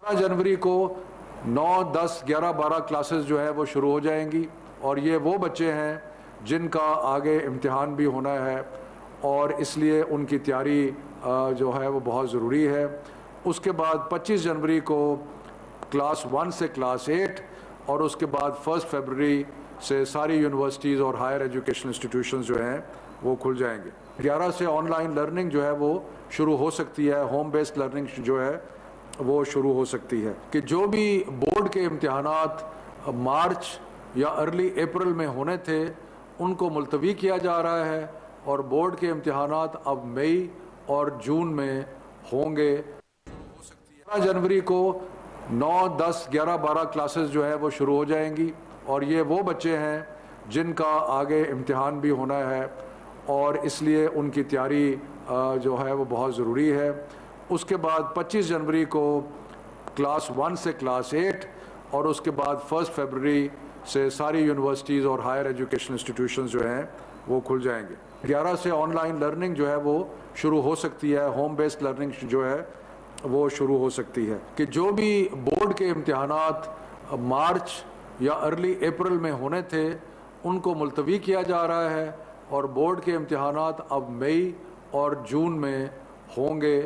जनवरी को 9, 10, 11, 12 क्लासेस जो है वो शुरू हो जाएंगी और ये वो बच्चे हैं जिनका आगे इम्तिहान भी होना है और इसलिए उनकी तैयारी जो है वो बहुत ज़रूरी है। उसके बाद 25 जनवरी को क्लास 1 से क्लास 8 और उसके बाद 1 फरवरी से सारी यूनिवर्सिटीज़ और हायर एजुकेशन इंस्टीट्यूशंस जो हैं वो खुल जाएंगे। 11 से ऑनलाइन लर्निंग जो है वो शुरू हो सकती है, होम बेस्ड लर्निंग जो है वो शुरू हो सकती है कि जो भी बोर्ड के इम्तिहानात मार्च या अर्ली अप्रैल में होने थे उनको मुलतवी किया जा रहा है और बोर्ड के इम्तिहानात अब मई और जून में होंगे। 11 जनवरी को 9, 10, 11, 12 क्लासेस जो है वो शुरू हो जाएंगी और ये वो बच्चे हैं जिनका आगे इम्तिहान भी होना है और इसलिए उनकी तैयारी जो है वो बहुत ज़रूरी है। उसके बाद 25 जनवरी को क्लास 1 से क्लास 8 और उसके बाद 1 फरवरी से सारी यूनिवर्सिटीज़ और हायर एजुकेशन इंस्टीट्यूशंस जो हैं वो खुल जाएंगे। 11 से ऑनलाइन लर्निंग जो है वो शुरू हो सकती है, होम बेस्ड लर्निंग जो है वो शुरू हो सकती है कि जो भी बोर्ड के इम्तिहानात मार्च या अर्ली अप्रैल में होने थे उनको मुलतवी किया जा रहा है और बोर्ड के इम्तिहानात अब मई और जून में होंगे।